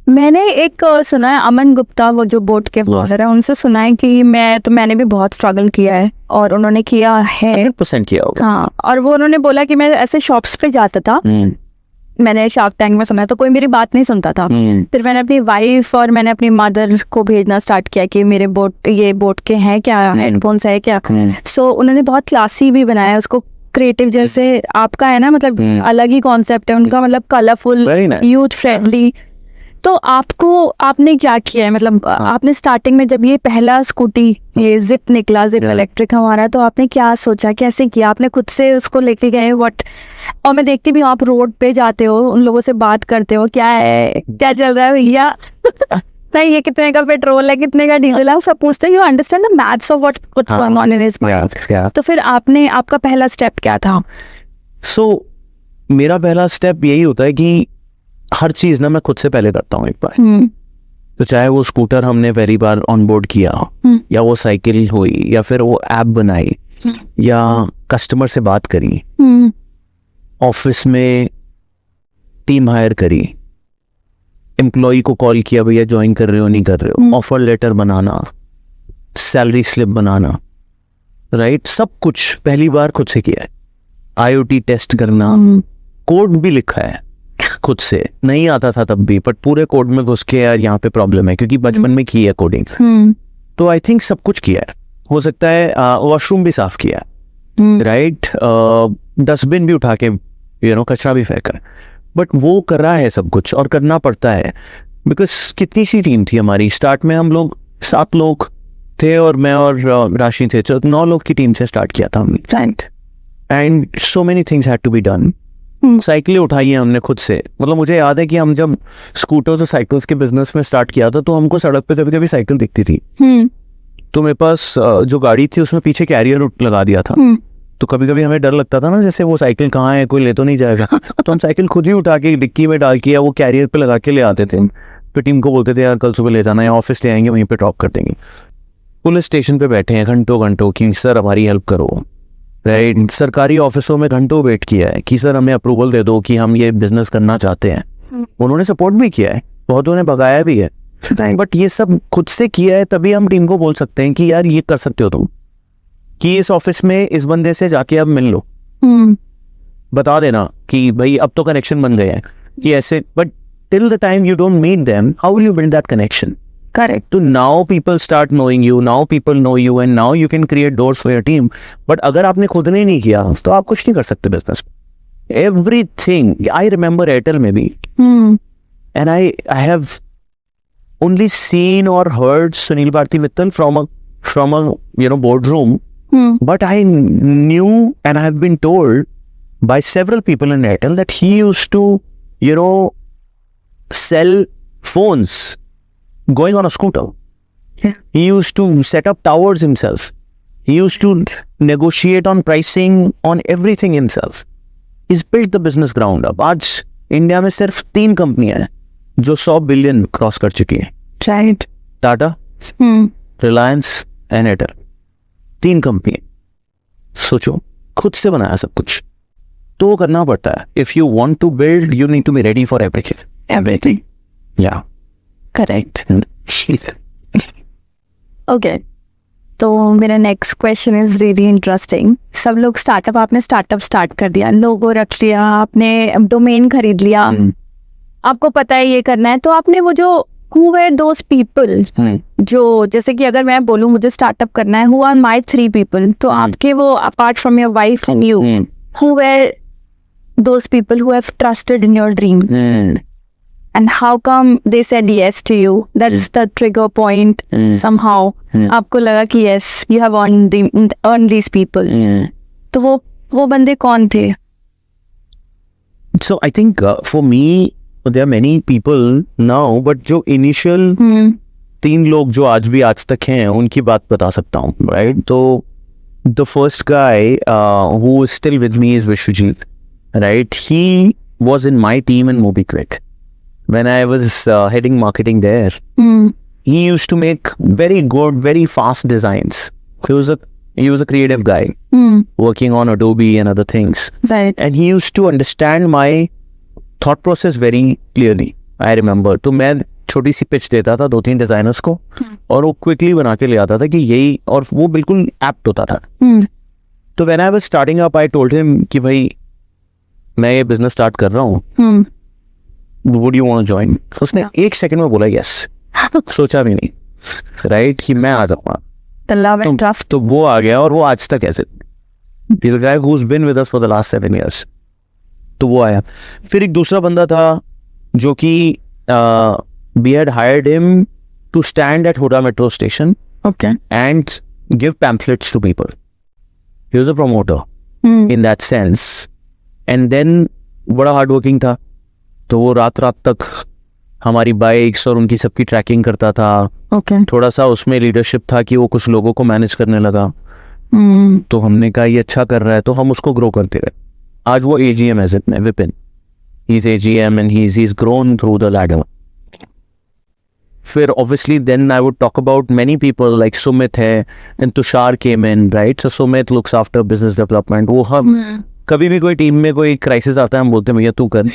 मैंने एक सुना है, अमन गुप्ता वो जो बोट के ब्लॉगर है, उनसे सुना है कि मैंने भी बहुत स्ट्रगल किया है, और उन्होंने किया है 100% किया होगा. हाँ. और वो उन्होंने बोला कि मैं ऐसे शॉप्स पे जाता था मैंने शार्क टैंक में सुना तो कोई मेरी बात नहीं सुनता था। फिर मैंने अपनी वाइफ और मैंने अपनी मदर को भेजना स्टार्ट किया कि मेरे ये बोट के हैं क्या, हेडफोन्स है क्या। सो उन्होंने बहुत क्लासी भी बनाया उसको, क्रिएटिव जैसे आपका है ना, मतलब अलग ही कॉन्सेप्ट है उनका, मतलब कलरफुल, यूथ फ्रेंडली। तो आपने क्या किया है, मतलब आपने स्टार्टिंग में जब ये पहला स्कूटी ये जिप निकला, जिप इलेक्ट्रिक हमारा, तो आपने क्या सोचा, कैसे किया, आपने खुद से उसको लेके गए व्हाट? और मैं देखती भी हूँ आप रोड पे जाते हो, उन लोगों से बात करते हो, क्या है, क्या चल रहा है भैया नहीं ये कितने का पेट्रोल है, कितने का डीजल है, सब पूछते हैं। You understand the maths of what's going on in his mind. तो फिर आपका पहला स्टेप क्या था? सो मेरा पहला स्टेप यही होता है कि हर चीज ना मैं खुद से पहले करता हूँ एक बार। तो चाहे वो स्कूटर हमने पहली बार ऑन बोर्ड किया, या वो साइकिल हुई, या फिर वो ऐप बनाई, या कस्टमर से बात करी, ऑफिस में टीम हायर करी, एम्प्लॉय को कॉल किया भैया ज्वाइन कर रहे हो नहीं कर रहे हो, ऑफर लेटर बनाना, सैलरी स्लिप बनाना, राइट, सब कुछ पहली बार खुद से किया है। IoT टेस्ट करना, कोड भी लिखा है खुद से, नहीं आता था तब भी, बट पूरे कोड में घुस के यार यहाँ पे प्रॉब्लम है क्योंकि बचपन में की है कोडिंग। तो आई थिंक सब कुछ किया है। हो सकता है वॉशरूम भी साफ किया है, राइट, डस्टबिन भी उठा के कचरा भी फेंका, बट वो कर रहा है सब कुछ, और करना पड़ता है बिकॉज कितनी सी टीम थी हमारी स्टार्ट में, हम लोग 7 लोग थे और मैं और राशि थे, 9 लोग की टीम से स्टार्ट किया था हमने, right, and so many things had to be done. साइकिलें उठाई है हमने खुद से, मतलब मुझे याद है कि हम जब स्कूटर्स और साइकिल्स के बिजनेस में स्टार्ट किया था तो हमको सड़क पे कभी कभी साइकिल दिखती थी, तो मेरे पास जो गाड़ी थी उसमें पीछे कैरियर लगा दिया था, तो कभी कभी हमें डर लगता था ना, जैसे वो साइकिल कहाँ है, कोई ले तो नहीं जाएगा तो हम साइकिल खुद ही उठा के डिक्की में डाल के या वो कैरियर पे लगा के ले आते थे। फिर टीम को बोलते थे यार कल सुबह ले जाना, या ऑफिस ले आएंगे वहीं पे ड्रॉप कर देंगे। पुलिस स्टेशन पे बैठे हैं घंटों कि सर हमारी हेल्प करो, राइट, सरकारी ऑफिसों में घंटों वेट किया है कि सर हमें अप्रूवल दे दो कि हम ये बिजनेस करना चाहते हैं। उन्होंने सपोर्ट भी किया है, बहुतों ने भगाया भी है, बट ये सब खुद से किया है, तभी हम टीम को बोल सकते हैं कि यार ये कर सकते हो तुम, कि इस ऑफिस में इस बंदे से जाके अब मिल लो, बता देना कि भाई अब तो कनेक्शन बन गए हैं कि ऐसे, but till the time you don't meet them how will you build that connection? Correct. So now people start knowing you, now people know you, and now you can create doors for your team. But अगर आपने खुद ने नहीं किया तो आप कुछ नहीं कर सकते बिजनेस में। Everything, I remember Airtel में भी, and I have only seen or heard Sunil Bharti Mittal from a boardroom, but I knew and I have been told by several people in Airtel that he used to sell phones going on a scooter. Yeah. He used to set up towers himself. He used to negotiate on pricing on everything himself. He's built the business ground up. आज India में सिर्फ 3 कंपनियां हैं जो 100 billion cross कर चुकी हैं, right, Tata, Reliance and Airtel, 3 company. सोचो, खुद से बनाया सब कुछ, तो करना पड़ता है। If you want to build you need to be ready for everything. या करेक्ट। ओके, तो मेरा next question is really interesting. सब लोग आपने स्टार्टअप स्टार्ट कर दिया, लोगो रख लिया, आपने डोमेन खरीद लिया, आपको पता है ये करना है, तो आपने वो जो who were those people जो, जैसे कि अगर मैं बोलूँ मुझे स्टार्टअप करना है, who are my 3 people, तो आपके वो apart from your wife and you, who were those people who have trusted in your dream? And how come they said yes to you? That's the trigger point somehow. आपको लगा कि yes, you have earned these people. तो वो बंदे कौन थे? So I think for me there are many people now, but जो initial 3 लोग जो आज तक हैं उनकी बात बता सकता हूँ, right? तो the first guy who is still with me is Vishwajit, right? He was in my team in MobiKwik. When I was heading marketing there, he used to make very good, very fast designs. He was a creative guy, working on Adobe and other things. Right. And he used to understand my thought process very clearly. I remember. तो मैं छोटी सी pitch देता था 2-3 designers को, और वो quickly बना के ले आता था कि यही, और वो बिल्कुल एप्ट होता था। तो when I was starting up, I told him कि भाई मैं ये बिजनेस स्टार्ट कर रहा हूँ, वुड यू वांट ज्वाइन? उसने 1 सेकंड में बोला यस, सोचा भी नहीं, राइट, कि मैं आ जाऊंगा। The love and trust. तो वो आ गया और वो आज तक ऐसे the guy who's been with us for the last 7 years. तो वो आया। फिर एक दूसरा बंदा था जो कि we had hired him to stand at Huda metro station Okay. and give pamphlets to people. He was a promoter in that sense. And then बड़ा हार्ड वर्किंग था, तो वो रात रात तक हमारी बाइक्स और उनकी सबकी ट्रैकिंग करता था। Okay. थोड़ा सा उसमें लीडरशिप था कि वो कुछ लोगों को मैनेज करने लगा। तो हमने कहा ये अच्छा कर रहा है, तो हम उसको ग्रो करते गए। आज वो AGM है में, Vipin, he is AGM and he is grown through the ladder. फिर obviously then I would talk about many people like Sumit है and Tushar came in, right. So Sumit looks after business development. वो हम कभी भी कोई टीम में कोई क्राइसिस आता है हम बोलते हैं भैया तू कर,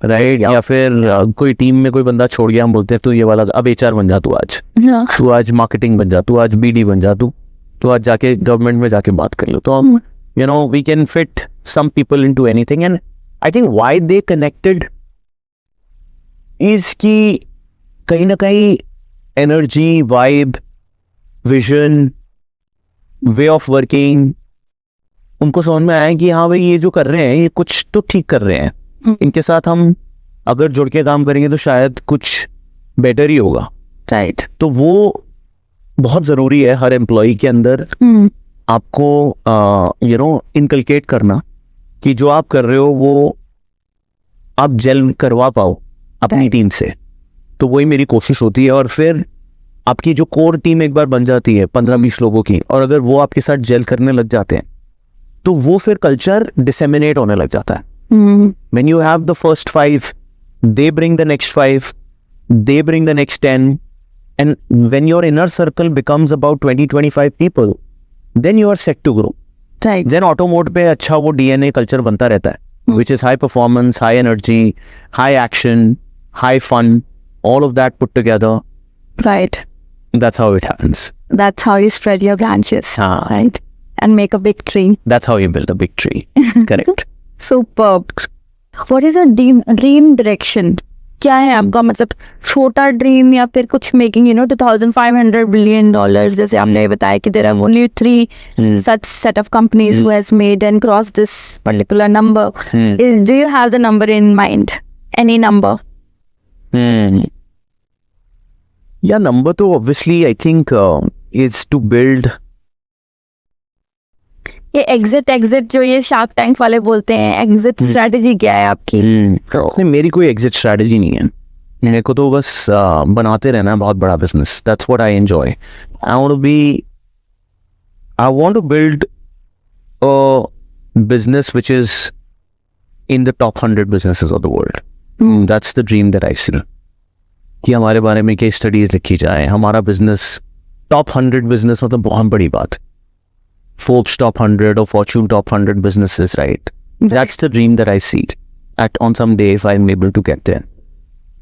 राइट। या फिर कोई टीम में कोई बंदा छोड़ गया हम बोलते हैं तू ये वाला अब HR बन जा, तू आज मार्केटिंग बन जा, तू आज BD बन जा, तू आज जाके गवर्नमेंट में जाके बात कर लो। तो हम you know we can fit some people into anything. And I think why they connected is कि कहीं ना कहीं energy, vibe, vision, way of working, उनको समझ में आया कि हाँ भाई ये जो कर रहे हैं ये कुछ तो ठीक कर रहे हैं, इनके साथ हम अगर जुड़ के काम करेंगे तो शायद कुछ बेटर ही होगा, राइट। तो वो बहुत ज़रूरी है हर एम्प्लॉय के अंदर आपको यू नो इनकलकेट करना कि जो आप कर रहे हो वो आप जेल करवा पाओ अपनी टीम से। तो वही मेरी कोशिश होती है। और फिर आपकी जो कोर टीम एक बार बन जाती है 15-20 लोगों की, और अगर वो आपके साथ जेल करने लग जाते हैं तो वो फिर कल्चर डिसेमिनेट होने लग जाता है। When you have the first 5, they bring the next 5, they bring the next 10, and when your inner circle becomes about 20-25 people, then you are set to grow. Right. Then auto mode पे अच्छा वो DNA culture बनता रहता है, which is high performance, high energy, high action, high fun, all of that put together. Right. That's how it happens. That's how you spread your branches. हाँ. Right. And make a big tree. That's how you build a big tree. Correct. Superb. What is your dream direction? क्या है आपका मतलब छोटा dream या फिर कुछ making 2500 billion dollars जैसे आपने बताया कि there are only 3 such set of companies who has made and crossed this particular number. Do you have the number in mind? Any number? Yeah, number तो obviously I think is to build. ये exit जो ये shark tank वाले बोलते हैं, exit strategy क्या है आपकी? नहीं, मेरी कोई एग्जिट स्ट्रेटजी नहीं है। मेरे को तो बस बनाते रहना है बहुत बड़ा business. That's what I enjoy. I want to build a business which is in the top 100 businesses of the world. That's the dream that I see, कि हमारे बारे में केस स्टडीज लिखी जाए, हमारा बिजनेस टॉप 100 बिजनेस मतलब बहुत बड़ी बात। Forbes top 100 or Fortune top 100 businesses, right? That's the dream that I see on some day if I'm able to get there.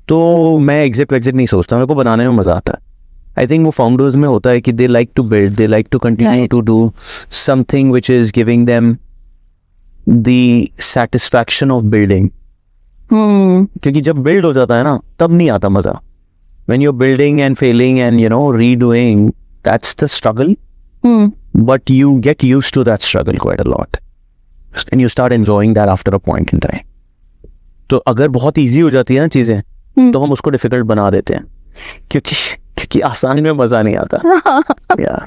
तो मैं एग्जिट नहीं सोचता, मेरे को बनाने में मजा आता है। आई थिंक वो फाउंडर्स में होता है कि they like to build, they like to continue to do something which is giving them the satisfaction of building. क्योंकि जब बिल्ड हो जाता है ना तब नहीं आता मजा। When you're building and failing and redoing, that's the struggle. But you get used to that struggle quite a lot, and you start enjoying that after a point in time. तो अगर बहुत easy हो जाती है ना चीजें तो हम उसको difficult बना देते हैं, क्योंकि आसान में मजा नहीं आता। Yeah.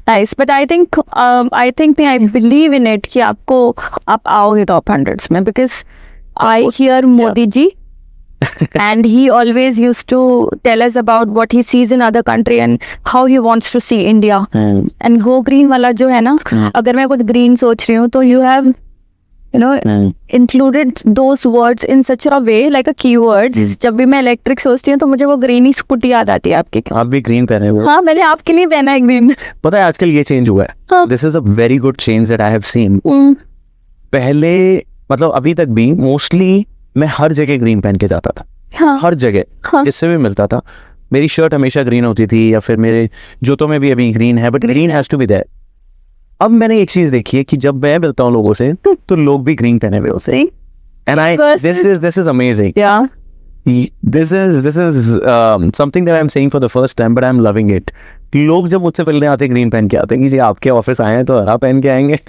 Nice, but I think I believe in it कि आप आओगे top 100s में, because I hear Modi ji and he always used to tell us about what he sees in other country and how he wants to see India. And go green वाला जो है ना, अगर मैं कुछ green सोच रही हूँ तो you have included those words in such a way like a keywords. जब भी मैं electric सोचती हूँ तो मुझे वो green ही स्कूटी याद आती है आपकी। आप भी green पहने हो? हाँ, मैंने आपके लिए पहना है green। पता है आजकल ये change हुआ है। This is a very good change that I have seen. पहले मतलब अभी तक भी मोस्टली मैं हर जगह ग्रीन पहन के जाता था। हाँ, हर जगह जिससे भी मिलता था मेरी शर्ट हमेशा ग्रीन होती थी, या फिर मेरे जूतों में भी अभी ग्रीन है, but green has to be there. अब मैंने एक चीज देखी है कि जब मैं मिलता हूँ लोगों से तो लोग भी ग्रीन पहने हुए होते हैं, See? and this is amazing. Yeah. This is something that I'm saying for the first time, but I'm loving it. लोग जब मुझसे मिलने आते हैं ग्रीन पहन के आते हैं कि जी आपके ऑफिस आए हैं तो हरा पहन के आएंगे.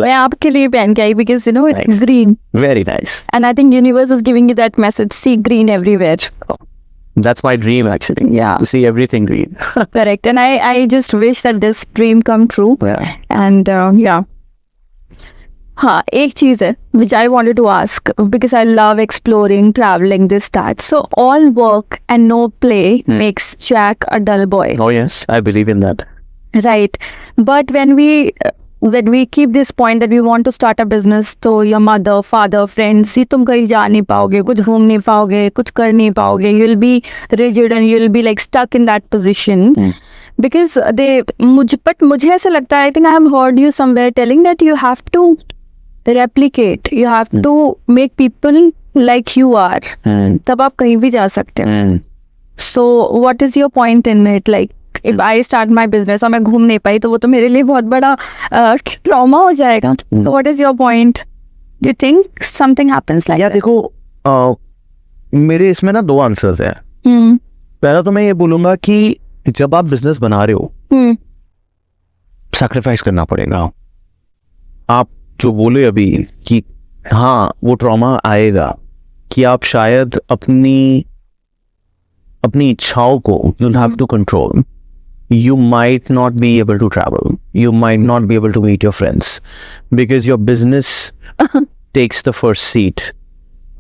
मैं आपके लिए पहन के आई because you know it's Nice. green Very nice. and I think universe is giving you that message. See green everywhere. That's my dream actually. Yeah. To see everything green. Correct. And I just wish that this dream come true. Yeah. And yeah. हाँ एक चीज़ है which I wanted to ask because I love exploring, traveling, this that. So all work and no play makes Jack a dull boy, Oh yes, I believe in that. right? But when we keep this point that we want to start a business, तो your mother, father, friends, ये तुम कहीं जा नहीं पाओगे, कुछ घूम नहीं पाओगे, कुछ कर नहीं पाओगे. You'll be rigid and you'll be like stuck in that position. Because मुझे ऐसा लगता है, I think I have heard you somewhere telling that you have to replicate, you have to make people like you are, तब आप कहीं भी जा सकते हैं. So what is your point in it? Like if I start my business और मैं घूम नहीं पाई तो वो तो मेरे लिए बहुत बड़ा ट्रॉमा हो जाएगा. So what is your point? Do you think something happens like या that? देखो मेरे इसमें ना दो आंसर्स हैं. Hmm. पहला तो मैं ये बोलूंगा कि जब आप बिजनेस बना रहे हो Hmm. सैक्रिफाइस करना पड़ेगा. आप जो बोले अभी कि हाँ वो ट्रॉमा आएगा कि आप शायद अपनी इच्छाओं को you'll have to control. You might not be able to travel. You might not be able to meet your friends because your business takes the first seat.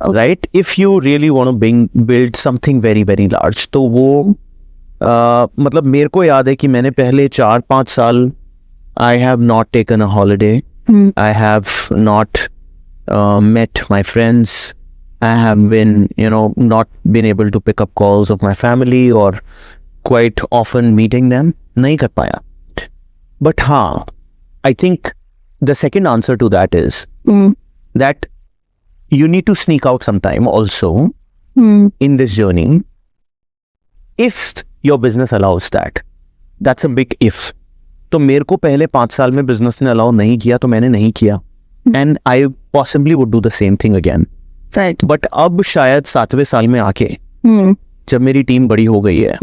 Okay. Right? If you really want to build something very very large, तो वो मतलब मेरे को याद है कि मैंने पहले 4-5 साल I have not taken a holiday. I have not met my friends. I have been, not been able to pick up calls of my family or quite often meeting them. नहीं कर पाया. But हाँ, I think the second answer to that is that you need to sneak out some time also in this journey. If your business allows that, that's a big if. तो मेरे को पहले 5 साल में बिजनेस ने allow नहीं किया तो मैंने नहीं किया. And I possibly would do the same thing again. Right. But अब शायद 7वें साल में आके जब मेरी टीम बड़ी हो गई है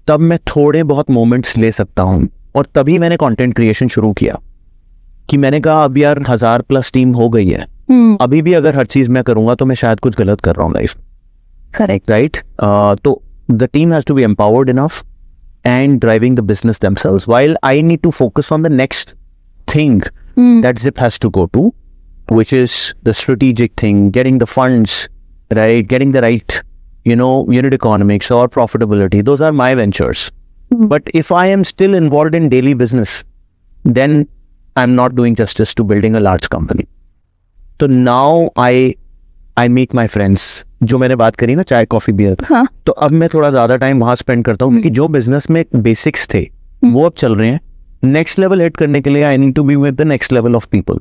तब मैं थोड़े बहुत मोमेंट्स ले सकता हूँ. और तभी मैंने कंटेंट क्रिएशन शुरू किया कि मैंने कहा अब यार 1000+ टीम हो गई है. अभी भी अगर हर चीज मैं करूंगा तो मैं शायद कुछ गलत कर रहा हूँ लाइफ. Correct. राइट? तो the team has to be empowered enough and driving the business themselves while I need to focus on the next thing that Zip has to go to, which is the strategic thing, getting the funds, right? Getting the right, unit economics or profitability. Those are my ventures. But if I am still involved in daily business, then I'm not doing justice to building a large company. So now I make my friends. जो मैंने बात करी ना चाय coffee beer, हाँ. तो अब मैं थोड़ा ज्यादा टाइम वहां स्पेंड करता हूँ क्योंकि जो बिजनेस में बेसिक्स थे वो अब चल रहे हैं. नेक्स्ट लेवल हिट करने के लिए I need to be with the next level of people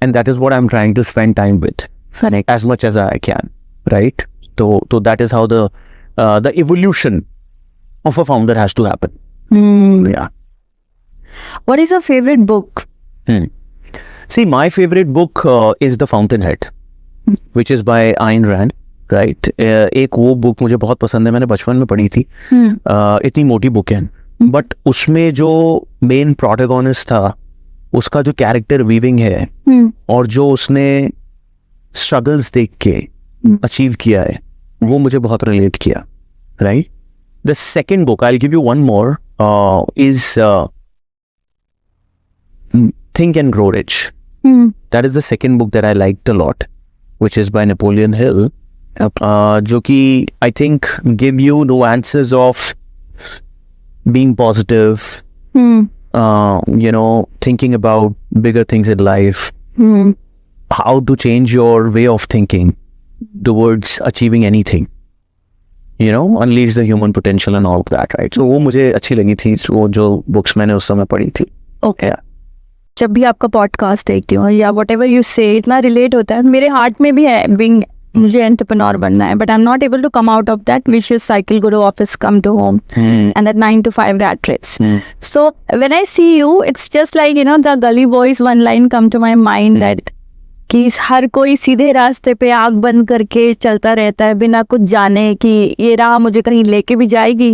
and that is what I am trying to spend time with Correct. as much as I can, right? So that is how the evolution of a founder has to happen. Yeah. What is your favorite book? See, my favorite book is The Fountainhead, which is by Ayn Rand, right? एक वो book मुझे बहुत पसंद है, मैंने बचपन में पढ़ी थी. इतनी मोटी बुक है, बट उसमें जो मेन प्रोटैगोनिस्ट था उसका जो कैरेक्टर वीविंग है और जो उसने स्ट्रगल्स देख के अचीव किया है वो मुझे बहुत रिलेट किया, right? The second book, I will give you one more, is Think and Grow Rich. That is the second book that I liked a lot, which is by Napoleon Hill. जो कि I think give you nuances of being positive, thinking about bigger things in life, how to change your way of thinking towards achieving anything, unleash the human potential and all of that, right? So वो मुझे अच्छी लगी थी, वो जो books मैंने उस समय पढ़ी थी. Okay. जब भी आपका पॉडकास्ट देखती हूँ या वट एवर यू से इतना रिलेट होता है, मेरे हार्ट में भी है बीइंग मुझे एंटरप्रेन्योर बनना है, but I am not able to come out of that vicious cycle, go to office, come to home, and that 9 to 5 rat race. So when I see you, it's just like, you know, the Gully Boys one line come to my mind that कि हर कोई सीधे रास्ते पे आग बंद करके चलता रहता है बिना कुछ जाने कि ये राह मुझे कहीं लेके भी जाएगी,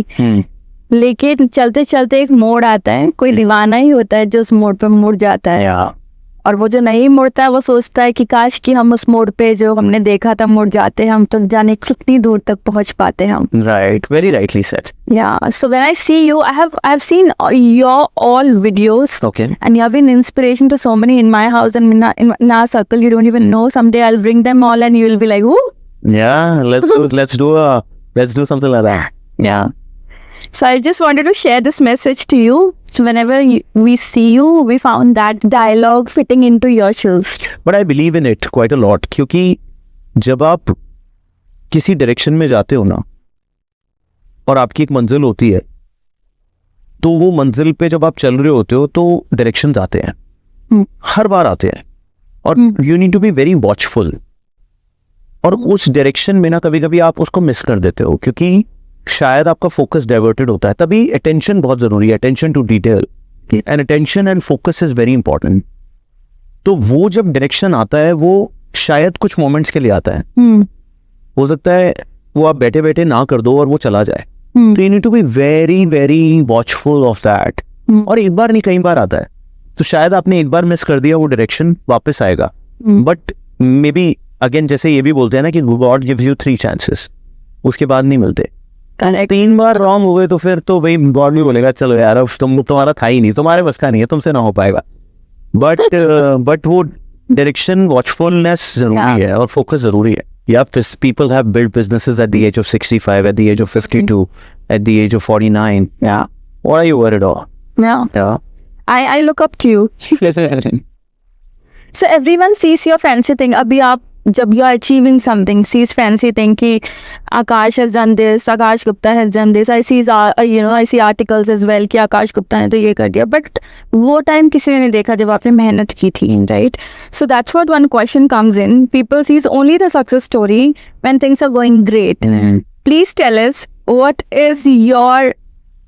लेकिन चलते चलते एक मोड़ आता है, कोई दीवाना ही होता है जो उस मोड़ पे मुड़ जाता है, और वो जो नहीं मुड़ता है वो सोचता है कि काश कि हम उस मोड़ पे जो हमने देखा था मुड़ जाते, हम तो जाने कितनी दूर तक पहुंच पाते हम. Right, very rightly said. Yeah, so when I see you, I've seen your all videos. Okay. And you have been inspiration to so many in my house and in our circle. You don't even know. Someday I'll bring them all and you'll be like, "Ooh." Yeah, let's do something like that. Yeah. So I just wanted to share this message to you. So whenever we see you, we found that dialogue fitting into your shoes. But I believe in it quite a lot, क्योंकि जब आप किसी direction में जाते हो ना और आपकी एक मंजिल होती है, तो वो मंजिल पे जब आप चल रहे होते हो तो डायरेक्शंस आते हैं, हर बार आते हैं, और you need to be very watchful. और उस डायरेक्शन में ना कभी कभी आप उसको मिस कर देते हो, क्योंकि शायद आपका फोकस डाइवर्टेड होता है. तभी अटेंशन बहुत जरूरी है, attention to detail, and attention and focus is very important. तो वो जब डायरेक्शन आता है वो शायद कुछ मोमेंट्स के लिए आता है, हो सकता है वो आप बैठे बैठे ना कर दो और वो चला जाए. तो you need to be very very watchful of that. और एक बार नहीं कई बार आता है, तो शायद आपने एक बार मिस कर दिया, वो डायरेक्शन वापस आएगा. बट मे बी अगेन, जैसे ये भी बोलते हैं ना कि गॉड गिव्स यू 3 chances, उसके बाद नहीं मिलते. 3 बार रॉन्ग हुए तो फिर तो वही गॉड भी बोलेगा चलो यार अब तुम्हारा था ही नहीं, तुम्हारे बस का नहीं है, तुमसे ना हो पाएगा. बट वो डायरेक्शन, वॉचफुलनेस जरूरी है और फोकस जरूरी है. Yeah, people have built businesses at the age of 65, at the age of 52, at the age of 49. Yeah. What are you worried about? Yeah. I look up to you. So everyone sees your fancy thing. Abhi aap, jab you are achieving something, sees fancy thing ki Akash has done this, Akash Gupta has done this. I see articles as well कि आकाश गुप्ता ने तो ये कर दिया. But वो time किसी ने नहीं देखा जब आपने मेहनत की थी, right? So that's what one question comes in. People sees only the success story when things are going great. Please tell us, what is your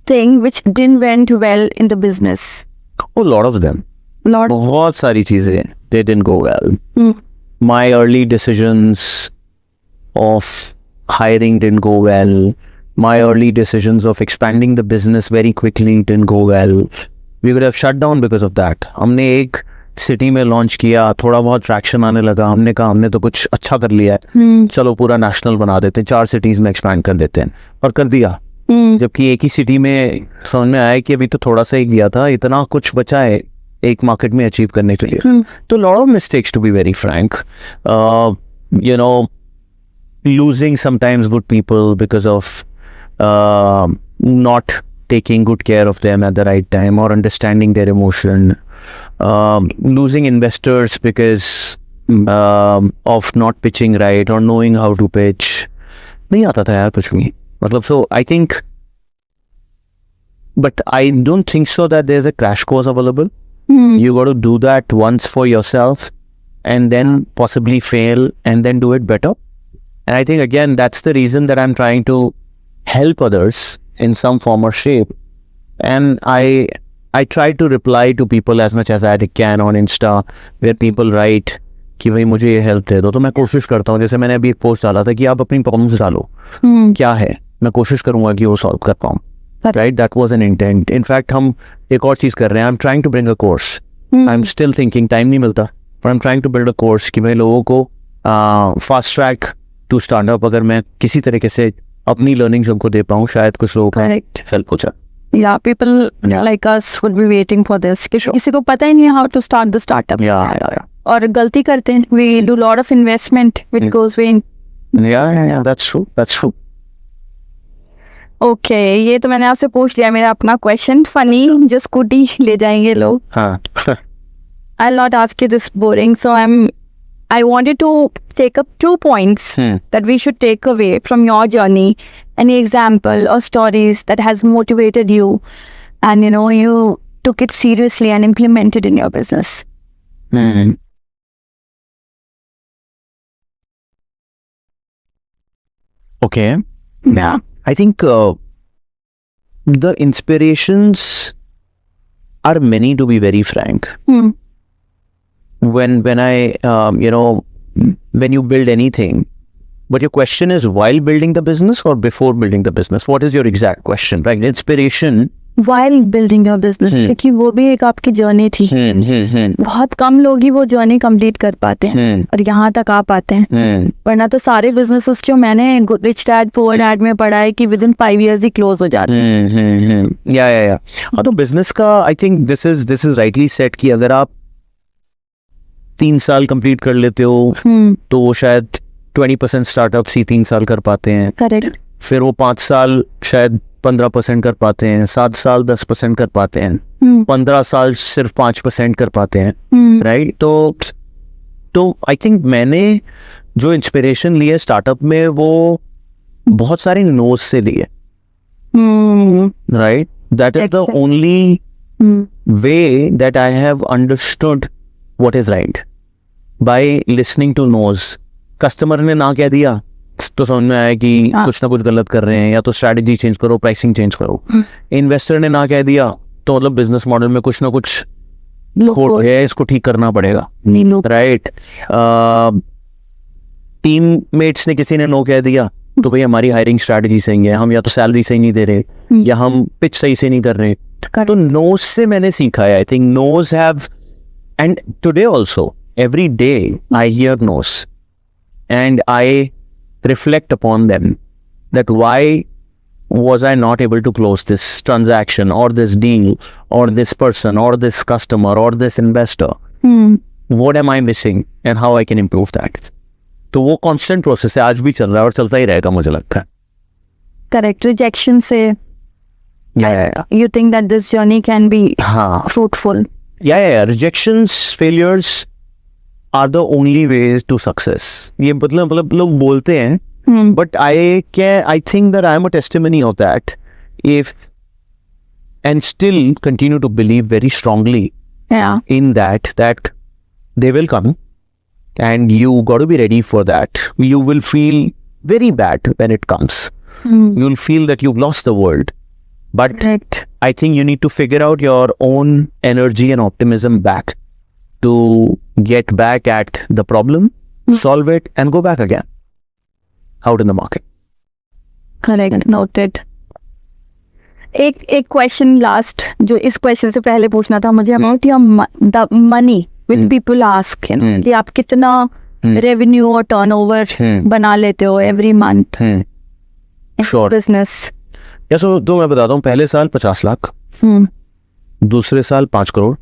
thing which didn't went well in the business? A lot of them. बहुत सारी चीजें they didn't go well. My early decisions of hiring didn't go well. My early decisions of expanding the business very quickly didn't go well. We could have shut down because of that. हमने एक city में launch किया, थोड़ा बहुत traction आने लगा, हमने कहा हमने तो कुछ अच्छा कर लिया है, चलो पूरा नेशनल बना देते हैं, 4 cities में एक्सपैंड कर देते हैं, और कर दिया. जबकि एक ही सिटी में समझ में आया कि अभी तो थोड़ा सा ही किया था, इतना कुछ बचा है एक मार्केट में अचीव करने के लिए. तो lot of mistakes, to be very frank. You know, losing sometimes good people because of not taking good care of them at the right time or understanding their emotion. Losing investors because of not pitching right or knowing how to pitch. नहीं आता था यार कुछ भी, मतलब. So I think, but I don't think so that there's a crash course available. You got to do that once for yourself and then possibly fail and then do it better. And I think again that's the reason that I'm trying to help others in some form or shape. And I try to reply to people as much as I can on Insta, where people write कि भाई मुझे ये help दे दो. तो मैं कोशिश करता हूँ, जैसे मैंने अभी एक पोस्ट डाला था कि आप अपनी प्रॉब्लम्स डालो, क्या है, मैं कोशिश करूंगा कि वो सॉल्व कर पाऊँ. Right, that was an intent. In fact, हम एक और चीज कर रहे हैं. I'm trying to bring a course. I'm still thinking, time नहीं मिलता, but I'm trying to build a course कि भाई लोगों को fast track to stand up, अगर मैं किसी तरीके से अपनी learnings उनको दे पाऊँ, शायद कुछ लोगों का help हो जाए. Yeah, people like us would be waiting for this. किसी को पता ही नहीं how to start the startup. Yeah. और गलती करते हैं. We do lot of investment which goes in. Yeah, that's true. Okay, ये तो मैंने आपसे पूछ लिया मेरा अपना क्वेश्चन. फनी जो स्कूटी ले जाएंगे लोग. हाँ. I'll not ask you this boring. So I wanted to take up 2 points that we should take away from your journey. Any example or stories that has motivated you, and you took it seriously and implemented in your business. Okay. Yeah. I think the inspirations are many, to be very frank. Hmm. When I when you build anything, but your question is while building the business or before building the business? What is your exact question? Right? Inspiration. While building your business, क्योंकि वो भी एक आपकी journey थी. बहुत कम लोग ही वो journey complete कर पाते हैं और यहाँ तक आ पाते हैं. वरना तो सारे बिजनेसेस जो मैंने रिच डैड पुअर डैड में पढ़ा है कि with in 5 years he close हो जाते हैं. या हाँ, तो बिजनेस का I think this is rightly set कि अगर आप 3 साल कंप्लीट कर लेते हो तो वो शायद 20% स्टार्टअप्स ही 3 साल कर पाते हैं. करेक्ट. फिर वो 5 साल शायद 15% कर पाते हैं, 7 साल 10% कर पाते हैं, 15 साल सिर्फ 5% कर पाते हैं. राइट. तो आई थिंक मैंने जो इंस्पिरेशन ली है स्टार्टअप में वो बहुत सारे नोज से ली है. Right. That is the only way that I have understood what is right, by listening to no's. Customer ने ना कह दिया तो समझ में आया कि कुछ ना कुछ गलत कर रहे हैं, या तो स्ट्रैटेजी चेंज करो, प्राइसिंग चेंज करो. इन्वेस्टर ने ना कह दिया तो मतलब बिजनेस मॉडल में कुछ ना कुछ खोट है, इसको ठीक करना पड़ेगा. राइट. टीम मेट्स ने किसी ने नो कह दिया तो भाई हमारी हायरिंग स्ट्रैटेजी सही है, हम या तो सैलरी सही नहीं दे रहे या हम पिच सही से नहीं कर रहे. तो नोज से मैंने सीखा है. I think knows have. And today also, every day I hear no's and I reflect upon them, that why was I not able to close this transaction or this deal or this person or this customer or this investor? What am I missing and how I can improve that? तो वो constant process है, आज भी चल रहा है और चलता ही रहेगा मुझे लगता है. Correct. Rejection से you think that this journey can be fruitful? Yeah. Rejections, failures are the only ways to success. ये मतलब लोग बोलते हैं, but I think that I am a testimony of that. And still continue to believe very strongly in that they will come, and you got to be ready for that. You will feel very bad when it comes. You'll feel that you've lost the world. But I think you need to figure out your own energy and optimism back to get back at the problem, solve it, and go back again out in the market. Correct. Noted. एक question last जो इस question से पहले पूछना था मुझे, about your money which people ask कि आप कितना रेवेन्यू और टर्नओवर बना लेते हो एवरी मंथ बिजनेस. या तो मैं बताता हूँ, पहले साल 50 लाख, दूसरे साल 5 करोड़,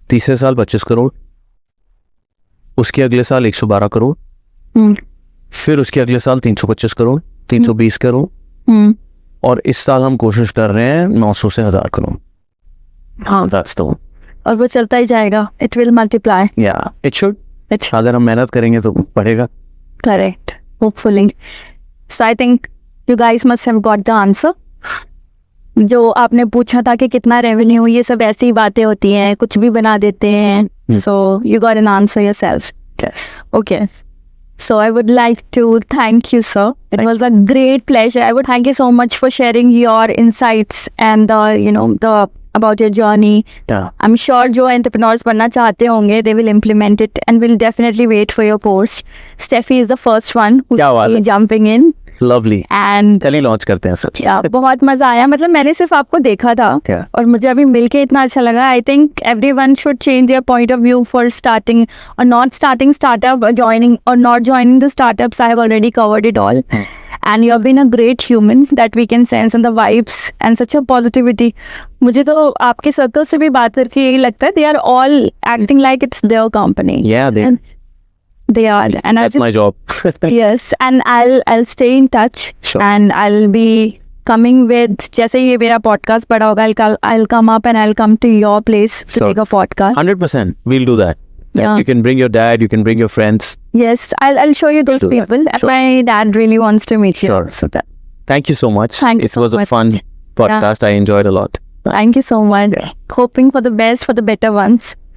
तीसरे साल 25 करोड़, उसके अगले साल 112 करोड़, फिर उसके अगले साल 325 करोड़, 320 करोड़, और इस साल हम कोशिश कर रहे हैं 900 से 1000 करोड़. और वो चलता ही जाएगा. It will multiply. It should. अगर हम मेहनत करेंगे तो बढ़ेगा. Correct. Hopefully. So I think you guys must have got the answer. जो आपने पूछा था कि कितना रेवेन्यू, ये सब ऐसी बातें होती हैं, कुछ भी बना देते हैं. So you got an answer yourself. Okay. So I would like to thank you, sir. It was a great pleasure. I would thank you so much for sharing your insights and about your journey. I'm sure जो entrepreneurs बनना चाहते होंगे, they will implement it and will definitely wait for your course. Steffi is the first one who will be jumping in. Lovely. And कल ही launch करते हैं sir. बहुत मजा आया. मतलब मैंने सिर्फ आपको देखा था और मुझे अभी मिलके इतना अच्छा लगा. I think everyone should change their point of view for starting or not starting startup, or joining or not joining the startups. I have already covered it all. And you have been a great human that we can sense, and the vibes and such a positivity. मुझे तो आपके circle से भी बात करके यही लगता है, they are all acting like it's their company. Yeah, they are, and that's my job. Yes, and I'll stay in touch. Sure. And I'll be coming with, जैसे ये मेरा podcast बड़ा होगा, I'll come up and I'll come to your place to make a podcast. 100%, we'll do that. Yeah. You can bring your dad, you can bring your friends. Yes, I'll show you those people. Sure. My dad really wants to meet you. Sure. So thank you so much. Thank you so much. It was a fun podcast. I enjoyed a lot. Thank you so much. Hoping for the best, for the better ones.